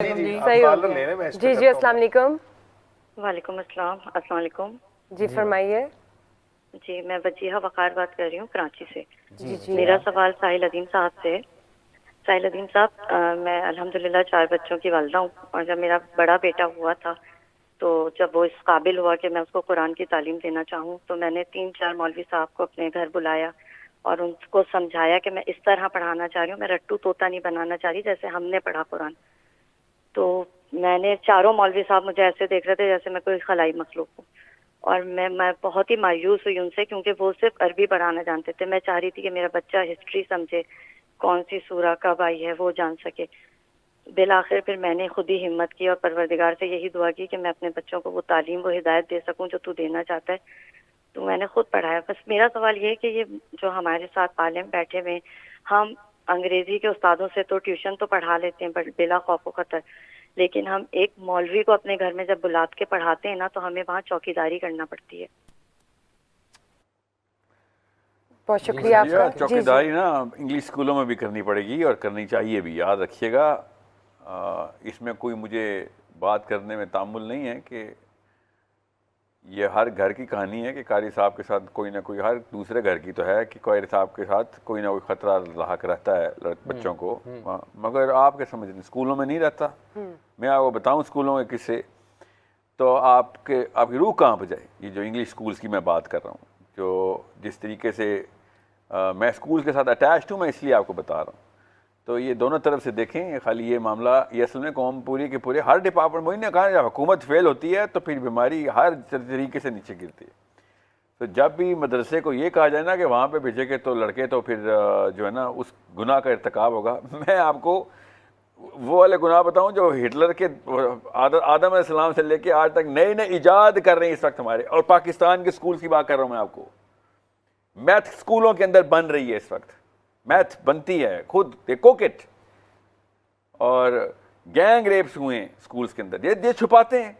صحیح ہو گیا. جی جی السلام علیکم. وعلیکم السلام. السلام علیکم. جی فرمائیے. جی میں وجیحہ وقار بات کر رہی ہوں کراچی سے. جی جی میرا سوال ساحل ادیم صاحب سے. ساحل ادیم صاحب, میں الحمدللہ 4 بچوں کی والدہ ہوں, اور جب میرا بڑا بیٹا ہوا تھا تو جب وہ اس قابل ہوا کہ میں اس کو قرآن کی تعلیم دینا چاہوں تو میں نے 3-4 مولوی صاحب کو اپنے گھر بلایا اور ان کو سمجھایا کہ میں اس طرح پڑھانا چاہ رہی ہوں, میں رٹو طوطا نہیں بنانا چاہ رہی جیسے ہم نے پڑھا قرآن. تو میں نے چاروں مولوی صاحب مجھے ایسے دیکھ رہے تھے جیسے میں کوئی خلائی مخلوق ہوں, اور میں بہت ہی مایوس ہوئی ان سے, کیونکہ وہ صرف عربی پڑھانا جانتے تھے. میں چاہ رہی تھی کہ میرا بچہ ہسٹری سمجھے, کون سی سورہ کب آئی ہے وہ جان سکے. بالآخر پھر میں نے خود ہی ہمت کی اور پروردگار سے یہی دعا کی کہ میں اپنے بچوں کو وہ تعلیم وہ ہدایت دے سکوں جو تو دینا چاہتا ہے. تو میں نے خود پڑھایا. بس میرا سوال یہ ہے کہ یہ جو ہمارے ساتھ عالم بیٹھے ہوئے, ہم انگریزی کے استادوں سے تو ٹیوشن تو پڑھا لیتے ہیں بلا خوف و خطر, لیکن ہم ایک مولوی کو اپنے گھر میں جب بلا کے پڑھاتے ہیں نا تو ہمیں وہاں چوکیداری کرنا پڑتی ہے. بہت شکریہ آپ کا. چوکیداری نا انگلش اسکولوں میں بھی کرنی پڑے گی اور کرنی چاہیے بھی. یاد رکھیے گا, اس میں کوئی مجھے بات کرنے میں تامل نہیں ہے کہ یہ ہر گھر کی کہانی ہے کہ قاری صاحب کے ساتھ کوئی نہ کوئی, ہر دوسرے گھر کی تو ہے کہ قاری صاحب کے ساتھ کوئی نہ کوئی خطرہ لاحق رہتا ہے بچوں کو, مگر آپ کے سمجھ نہیں اسکولوں میں نہیں رہتا. میں آپ کو بتاؤں اسکولوں کے قصے تو آپ کی روح کہاں پہ جائے. یہ جو انگلش اسکولس کی میں بات کر رہا ہوں, جو جس طریقے سے میں اسکول کے ساتھ اٹیچڈ ہوں, میں اس لیے آپ کو بتا رہا ہوں. تو یہ دونوں طرف سے دیکھیں. خالی یہ معاملہ یہ اصل میں قوم پوری کے پورے ہر ڈپارٹمنٹ, وہی نے کہا جب حکومت فیل ہوتی ہے تو پھر بیماری ہر طریقے سے نیچے گرتی ہے. تو جب بھی مدرسے کو یہ کہا جائے نا کہ وہاں پہ بھیجے گے تو لڑکے تو پھر جو ہے نا اس گناہ کا ارتکاب ہوگا. میں آپ کو وہ والے گناہ بتاؤں جو ہٹلر کے آدم علیہ السلام سے لے کے آج تک نئے نئے ایجاد کر رہے ہیں اس وقت ہمارے, اور پاکستان کے اسکول کی بات کر رہا ہوں میں آپ کو. میتھ اسکولوں کے اندر بن رہی ہے اس وقت, میتھ بنتی ہے خود, دے کوک اٹ. اور گینگ ریپس ہوئے ہیں اسکولس کے اندر, یہ چھپاتے ہیں.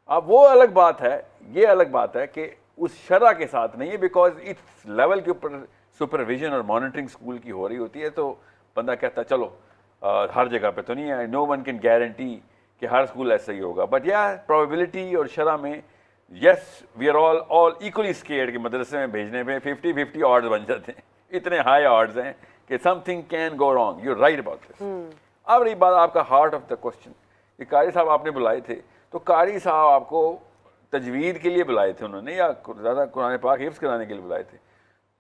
اب وہ الگ بات ہے, یہ الگ بات ہے کہ اس شرح کے ساتھ نہیں ہے, بیکاز اس لیول کے اوپر سپرویژن اور مانیٹرنگ اسکول کی ہو رہی ہوتی ہے. تو بندہ کہتا ہے چلو ہر جگہ پہ تو نہیں ہے, نو ون کین گارنٹی کہ ہر اسکول ایسا ہی ہوگا, بٹ یا پروبیبلٹی اور شرح میں yes we are all equally scared کہ مدرسے میں بھیجنے میں 50-50 آڈز بن جاتے ہیں. اتنے ہائی آڈز ہیں کہ some thing can go wrong. You right about this. اب رہی بات آپ کا ہارٹ آف دا کوشچن, کہ قاری صاحب آپ نے بلائے تھے, تو قاری صاحب آپ کو تجوید کے لیے بلائے تھے انہوں نے, یا زیادہ قرآن پاک حفظ کرانے کے لیے بلائے تھے؟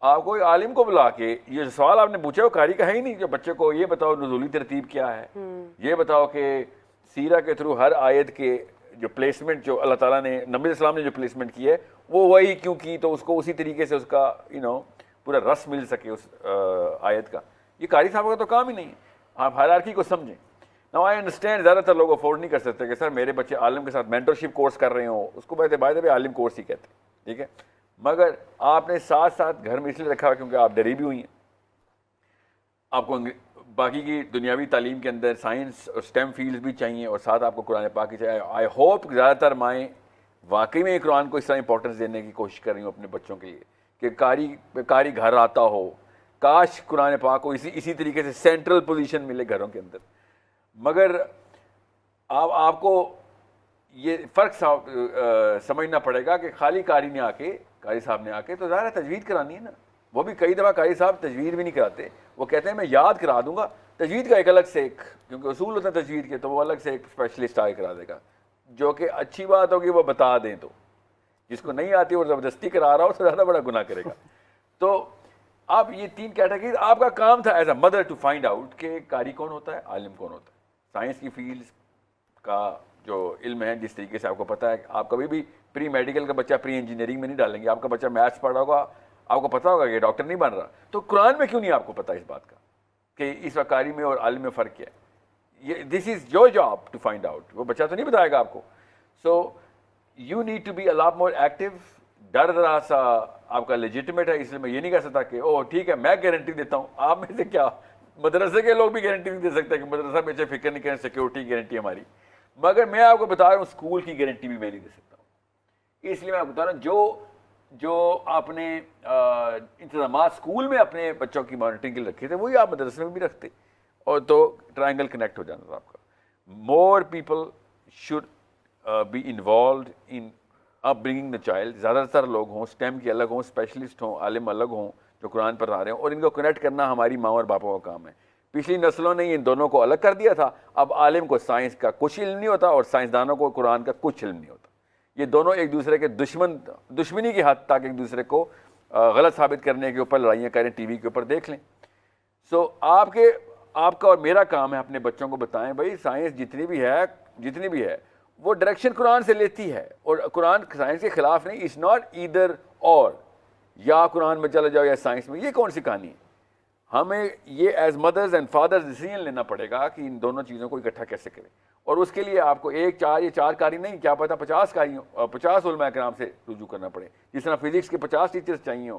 آپ کو عالم کو بلا کے یہ سوال آپ نے پوچھا وہ قاری کا ہے ہی نہیں. جو بچے کو یہ بتاؤ نزولی ترتیب کیا ہے, یہ بتاؤ کہ سیرہ کے تھرو ہر آیت کے جو پلیسمنٹ جو اللہ تعالیٰ نے نبی السلام نے جو پلیسمنٹ کی ہے وہ وہی کیوں کی, تو اس کو اسی طریقے سے اس کا پورا رس مل سکے اس آیت کا. یہ قاری صاحب کا تو کام ہی نہیں ہے. آپ ہائرارکی کو سمجھیں. ناؤ آئی انڈرسٹینڈ زیادہ تر لوگ افورڈ نہیں کر سکتے کہ سر میرے بچے عالم کے ساتھ مینٹرشپ کورس کر رہے ہوں, اس کو by the way Alam course ہی کہتے ہیں, ٹھیک ہے. مگر آپ نے ساتھ ساتھ گھر میں اس لیے رکھا ہوا کیونکہ آپ ڈری بھی ہوئی ہیں. آپ کو باقی کی دنیاوی تعلیم کے اندر سائنس اور اسٹیم فیلڈز بھی چاہیے, اور ساتھ آپ کو قرآن پاک کی چاہیے. آئی ہوپ زیادہ تر مائیں واقعی میں قرآن کو اس طرح امپورٹنس دینے کی کوشش کر رہی ہوں اپنے بچوں کے لیے کہ قاری گھر آتا ہو. کاش قرآن پاک کو اسی طریقے سے سینٹرل پوزیشن ملے گھروں کے اندر. مگر آپ کو یہ فرق سمجھنا پڑے گا کہ خالی قاری صاحب نے آ کے تو ظاہر ہے تجوید کرانی ہے نا. وہ بھی کئی دفعہ قاری صاحب تجوید بھی نہیں کراتے, وہ کہتے ہیں میں یاد کرا دوں گا. تجوید کا ایک الگ سے کیونکہ اصول ہوتا ہے تجوید کے, تو وہ الگ سے ایک اسپیشلسٹ آ کے کرا دے گا, جو کہ اچھی بات ہوگی وہ بتا دیں. تو جس کو نہیں آتی وہ زبردستی کرا رہا ہو تو زیادہ بڑا گناہ کرے گا. تو اب یہ 3 کیٹیگریز آپ کا کام تھا as a mother to find out کہ قاری کون ہوتا ہے, عالم کون ہوتا ہے. سائنس کی فیلڈ کا جو علم ہے, جس طریقے سے آپ کو پتہ ہے, آپ کبھی بھی پری میڈیکل کا بچہ پری انجینئرنگ میں نہیں ڈالیں گے. آپ کا بچہ میتھس پڑھ رہا ہوگا, آپ کو پتہ ہوگا کہ ڈاکٹر نہیں بن رہا. تو قرآن میں کیوں نہیں آپ کو پتہ اس بات کا کہ اس وقت قاری میں اور عالم میں فرق کیا ہے؟ یہ this is your job to find out. وہ بچہ تو نہیں بتائے گا آپ کو. So you need to be a lot more active. ڈر ذرا سا آپ کا لیجیٹمیٹ ہے, اس لیے میں یہ نہیں کہہ سکتا کہ اوہ ٹھیک ہے میں گارنٹی دیتا ہوں. آپ میں سے کیا مدرسے کے لوگ بھی گارنٹی نہیں دے سکتے کہ مدرسہ بچے فکر نہیں کریں, سیکورٹی گارنٹی ہماری. مگر میں آپ کو بتا رہا ہوں اسکول کی گارنٹی بھی میں نہیں دے سکتا ہوں. اس لیے میں آپ کو بتا رہا ہوں جو آپ نے انتظامات اسکول میں اپنے بچوں کی مانیٹرنگ کے لیے رکھے تھے وہی آپ مدرسے میں بھی رکھتے, اور تو ٹرائنگل کنیکٹ ہو جانا تھا آپ کا. more people should be involved in upbringing the child. زیادہ تر لوگ ہوں STEM کے الگ ہوں, اسپیشلسٹ ہوں, عالم الگ ہوں جو قرآن پڑھا رہے ہوں, اور ان کو کنیکٹ کرنا ہماری ماں اور باپوں کا کام ہے. پچھلی نسلوں نے ان دونوں کو الگ کر دیا تھا. اب عالم کو سائنس کا کچھ علم نہیں ہوتا اور سائنسدانوں کو قرآن کا کچھ علم نہیں ہوتا. یہ دونوں ایک دوسرے کے دشمنی کی حد تک ایک دوسرے کو غلط ثابت کرنے کے اوپر لڑائیاں کریں. ٹی وی کے اوپر دیکھ لیں. سو آپ کا اور میرا کام ہے اپنے بچوں کو بتائیں بھائی سائنس جتنی بھی ہے وہ ڈائریکشن قرآن سے لیتی ہے, اور قرآن سائنس کے خلاف نہیں. اٹس ناٹ ایدر اور, یا قرآن میں چلا جاؤ یا سائنس میں. یہ کون سی کہانی ہے؟ ہمیں یہ as mothers and fathers decision لینا پڑے گا کہ ان دونوں چیزوں کو اکٹھا کیسے کریں. اور اس کے لیے آپ کو یہ چار قاری نہیں, کیا پتہ 50 علماء کرام سے رجوع کرنا پڑے. جس طرح فزکس کے 50 ٹیچرز چاہیے ہوں,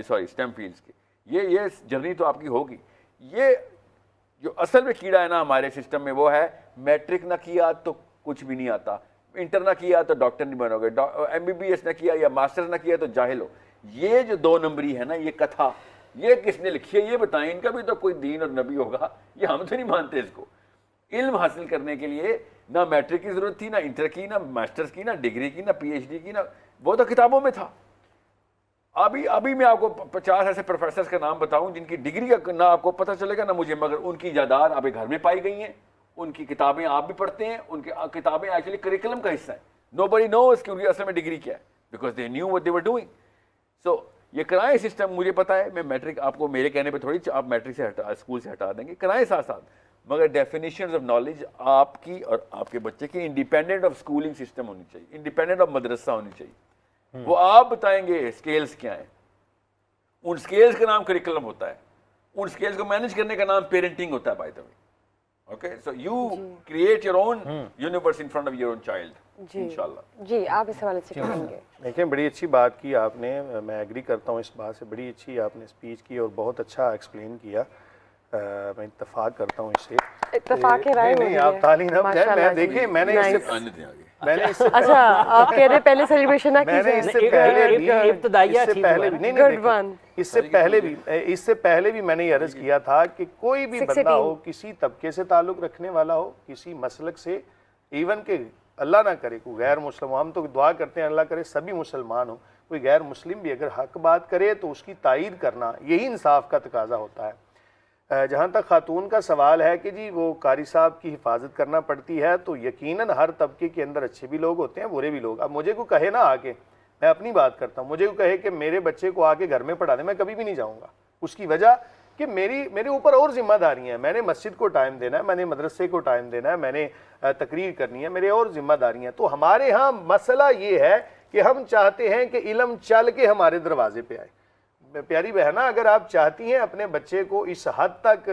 STEM فیلڈس کے. یہ جرنی تو آپ کی ہوگی. یہ جو اصل میں کیڑا ہے نا ہمارے سسٹم میں وہ ہے میٹرک نہ کیا تو کچھ بھی نہیں آتا, انٹر نہ کیا تو ڈاکٹر نہیں بنو گے, MBBS نہ کیا یا ماسٹر نہ کیا تو جاہل ہو. یہ جو 2 نمبری ہے نا, یہ کتھا یہ کس نے لکھی ہے یہ بتائیں. ان کا بھی تو کوئی دین اور نبی ہوگا, یہ ہم تو نہیں مانتے اس کو. علم حاصل کرنے کے لیے نہ میٹرک کی ضرورت تھی, نہ انٹر کی, نہ ماسٹرز کی, نہ ڈگری کی, نہ PhD کی, نہ وہ تو کتابوں میں تھا. ابھی میں آپ کو 50 ایسے پروفیسرز کا نام بتاؤں جن کی ڈگری کا نہ آپ کو پتہ چلے گا نہ مجھے, مگر ان کی ایجادات آپ گھر میں پائی گئی ہیں. ان کی کتابیں آپ بھی پڑھتے ہیں, ان کی کتابیں ایکچولی کریکولم کا حصہ ہیں. Nobody knows کہ ان کی اصل میں ڈگری کیا ہے, because they knew what they were doing. So یہ کرائیں سسٹم مجھے پتہ ہے. میں میٹرک آپ کو میرے کہنے پہ تھوڑی آپ میٹرک سے اسکول سے ہٹا دیں گے, کرائیں ساتھ ساتھ, مگر ڈیفینیشنز آف نالج آپ کی اور آپ کے بچے کی انڈیپینڈنٹ آف اسکولنگ سسٹم ہونی چاہیے, انڈیپینڈنٹ آف مدرسہ ہونی چاہیے. وہ آپ بتائیں گے اسکیلز کیا ہیں. ان اسکیلز کا نام کریکولم ہوتا ہے, ان اسکیلز کو مینیج کرنے کا نام پیرنٹنگ ہوتا ہے. By the way, okay, so you create your own universe in front of your own child. انشاءاللہ. جی آپ اس حوالے سے کہیں گے. دیکھیں بڑی اچھی بات کی آپ نے, میں ایگری کرتا ہوں اس بات سے. بڑی اچھی آپ نے اسپیچ کی اور بہت اچھا ایکسپلین کیا. میں اتفاق کرتا ہوں اس سے. اتفاق رائے نہیں آپ تعلیم میں دیکھیں میں نے اس سے اچھا آپ کہہ رہے پہلے سیلیبریشن نہ میں نے اس سے پہلے بھی میں نے یہ عرض کیا تھا کہ کوئی بھی بندہ ہو, کسی طبقے سے تعلق رکھنے والا ہو, کسی مسلک سے, ایون کہ اللہ نہ کرے کوئی غیر مسلم ہو, ہم تو دعا کرتے ہیں اللہ کرے سبھی مسلمان ہوں, کوئی غیر مسلم بھی اگر حق بات کرے تو اس کی تائید کرنا یہی انصاف کا تقاضا ہوتا ہے. جہاں تک خاتون کا سوال ہے کہ جی وہ قاری صاحب کی حفاظت کرنا پڑتی ہے, تو یقیناً ہر طبقے کے اندر اچھے بھی لوگ ہوتے ہیں, برے بھی لوگ. اب مجھے کو کہے نا آ کے, میں اپنی بات کرتا ہوں, مجھے کو کہے کہ میرے بچے کو آ کے گھر میں پڑھا دیں, میں کبھی بھی نہیں جاؤں گا. اس کی وجہ کہ میرے اوپر اور ذمہ داریاں ہیں. میں نے مسجد کو ٹائم دینا ہے, میں نے مدرسے کو ٹائم دینا ہے, میں نے تقریر کرنی ہے, میرے اور ذمہ داریاں. تو ہمارے ہاں مسئلہ یہ ہے کہ ہم چاہتے ہیں کہ علم چل کے ہمارے دروازے پہ آئے. پیاری بہنا, اگر آپ چاہتی ہیں اپنے بچے کو اس حد تک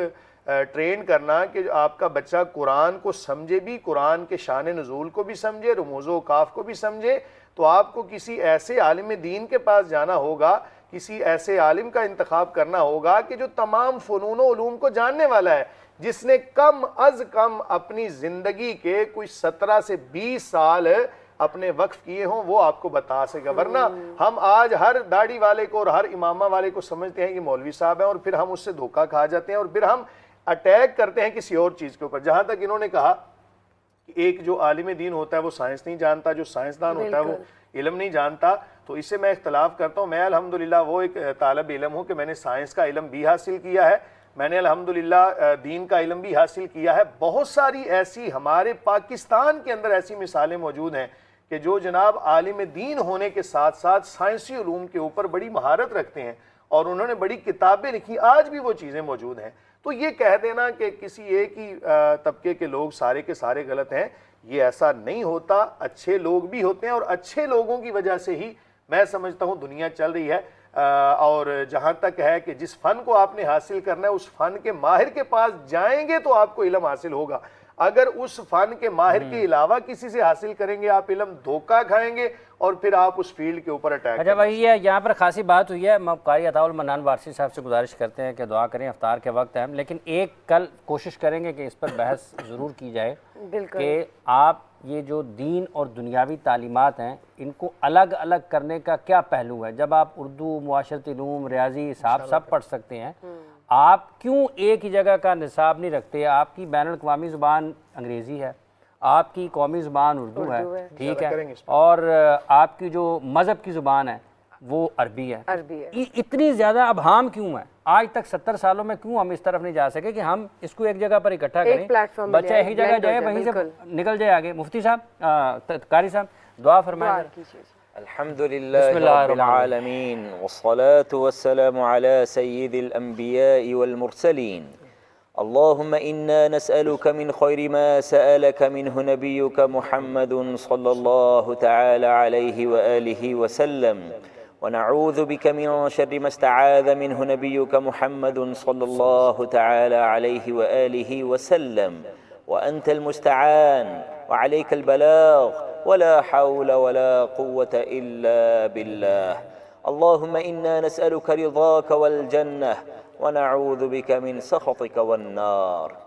ٹرین کرنا کہ آپ کا بچہ قرآن کو سمجھے بھی, قرآن کے شان نزول کو بھی سمجھے, رموز و اوقاف کو بھی سمجھے, تو آپ کو کسی ایسے عالم دین کے پاس جانا ہوگا, کسی ایسے عالم کا انتخاب کرنا ہوگا کہ جو تمام فنون و علوم کو جاننے والا ہے, جس نے کم از کم اپنی زندگی کے کوئی 17 سے 20 سال اپنے وقف کیے ہوں, وہ آپ کو بتا سکے. ورنہ ہم آج ہر داڑھی والے کو اور ہر امامہ والے کو سمجھتے ہیں یہ مولوی صاحب ہیں, اور پھر ہم اس سے دھوکہ کھا جاتے ہیں, اور پھر ہم اٹیک کرتے ہیں کسی اور چیز کے اوپر. جہاں تک انہوں نے کہا کہ ایک جو عالم دین ہوتا ہے وہ سائنس نہیں جانتا, جو سائنسدان ہوتا ہے وہ علم نہیں جانتا, تو اس سے میں اختلاف کرتا ہوں. میں الحمدللہ وہ ایک طالب علم ہوں کہ میں نے سائنس کا علم بھی حاصل کیا ہے, میں نے الحمدللہ دین کا علم بھی حاصل کیا ہے. بہت ساری ایسی ہمارے پاکستان کے اندر ایسی مثالیں موجود ہیں کہ جو جناب عالم دین ہونے کے ساتھ ساتھ سائنسی علوم کے اوپر بڑی مہارت رکھتے ہیں, اور انہوں نے بڑی کتابیں لکھی, آج بھی وہ چیزیں موجود ہیں. تو یہ کہہ دینا کہ کسی ایک ہی طبقے کے لوگ سارے کے سارے غلط ہیں, یہ ایسا نہیں ہوتا. اچھے لوگ بھی ہوتے ہیں, اور اچھے لوگوں کی وجہ سے ہی میں سمجھتا ہوں دنیا چل رہی ہے. اور جہاں تک ہے کہ جس فن کو آپ نے حاصل کرنا ہے اس فن کے ماہر کے پاس جائیں گے تو آپ کو علم حاصل ہوگا. اگر اس فن کے ماہر کے علاوہ کسی سے حاصل کریں گے آپ علم, دھوکہ کھائیں گے, اور پھر آپ اس فیلڈ کے اوپر اٹیک. اچھا بھائی یہاں پر خاصی بات ہوئی ہے, قاری عطاء المنان وارثی صاحب سے گزارش کرتے ہیں کہ دعا کریں, افطار کے وقت ہے, لیکن ایک کل کوشش کریں گے کہ اس پر بحث ضرور کی جائے کہ آپ یہ جو دین اور دنیاوی تعلیمات ہیں ان کو الگ الگ کرنے کا کیا پہلو ہے. جب آپ اردو, معاشرتی علوم, ریاضی, حساب سب پڑھ سکتے ہیں, آپ کیوں ایک ہی جگہ کا نصاب نہیں رکھتے؟ آپ کی بین الاقوامی زبان انگریزی ہے، آپ کی قومی زبان اردو ہے، ٹھیک ہے، اور آپ کی جو مذہب کی زبان ہے وہ عربی ہے۔ اتنی زیادہ ابہام کیوں ہے؟ آج تک 70 سالوں میں کیوں ہم اس طرف نہیں جا سکے کہ ہم اس کو ایک جگہ پر اکٹھا کریں، بچہ ایک جگہ جائے وہیں سے نکل جائے آگے؟ مفتی صاحب، قاری صاحب دعا فرمائیں۔ الحمد لله رب العالمين والصلاة والسلام على سيد الأنبياء والمرسلين اللهم إنا نسألك من خير ما سألك منه نبيك محمد صلى الله تعالى عليه وآله وسلم ونعوذ بك من شر ما استعاذ منه نبيك محمد صلى الله تعالى عليه وآله وسلم وأنت المستعان وعليك البلاغ ولا حول ولا قوة إلا بالله اللهم إنا نسألك رضاك والجنة ونعوذ بك من سخطك والنار۔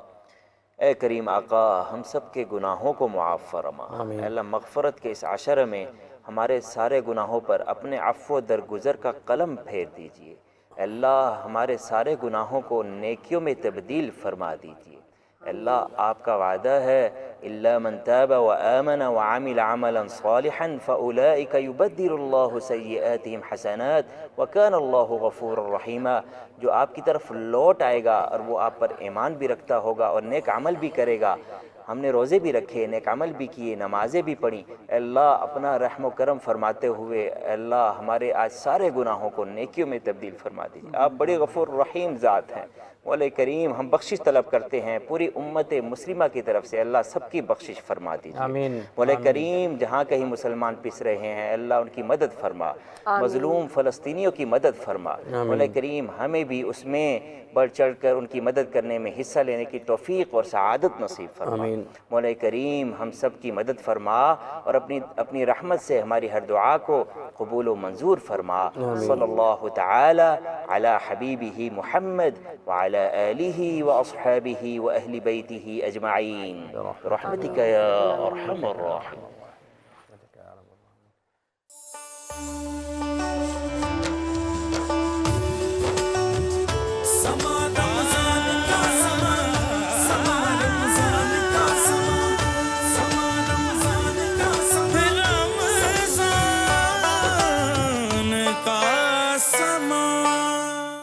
اے کریم آقا، ہم سب کے گناہوں کو معاف فرما۔ اے اللہ، مغفرت کے اس عشر میں ہمارے سارے گناہوں پر اپنے عفو و درگزر کا قلم پھیر دیجئے۔ اے اللہ، ہمارے سارے گناہوں کو نیکیوں میں تبدیل فرما دیجئے۔ اللہ، آپ کا وعدہ ہے الا من تاب وآمن وعمل عملا صالحا فاولئک یبدل اللہ سیئاتہم حسنات وکان اللہ غفورا رحیما۔ جو آپ کی طرف لوٹ آئے گا اور وہ آپ پر ایمان بھی رکھتا ہوگا اور نیک عمل بھی کرے گا، ہم نے روزے بھی رکھے، نیک عمل بھی کیے، نمازیں بھی پڑھی، اے اللہ اپنا رحم و کرم فرماتے ہوئے اے اللہ ہمارے آج سارے گناہوں کو نیکیوں میں تبدیل فرما دیجیے۔ آپ بڑے غفور رحیم ذات ہیں۔ مولا کریم، ہم بخشش طلب کرتے ہیں پوری امت مسلمہ کی طرف سے، اللہ سب کی بخشش فرما دیجیے۔ آمین۔ مولا کریم، جہاں کہیں مسلمان پس رہے ہیں اللہ ان کی مدد فرما، مظلوم فلسطینیوں کی مدد فرما۔ مولا کریم، ہمیں بھی اس میں بڑھ چڑھ کر ان کی مدد کرنے میں حصہ لینے کی توفیق اور سعادت نصیب فرما۔ مولا کریم، ہم سب کی مدد فرما اور اپنی رحمت سے ہماری ہر دعا کو قبول و منظور فرما۔ صلی اللہ تعالی علی حبیبہ محمد وعلی آلہ واصحابہ واہل بیتہ اجمعین برحمتک یا ارحم الراحمین۔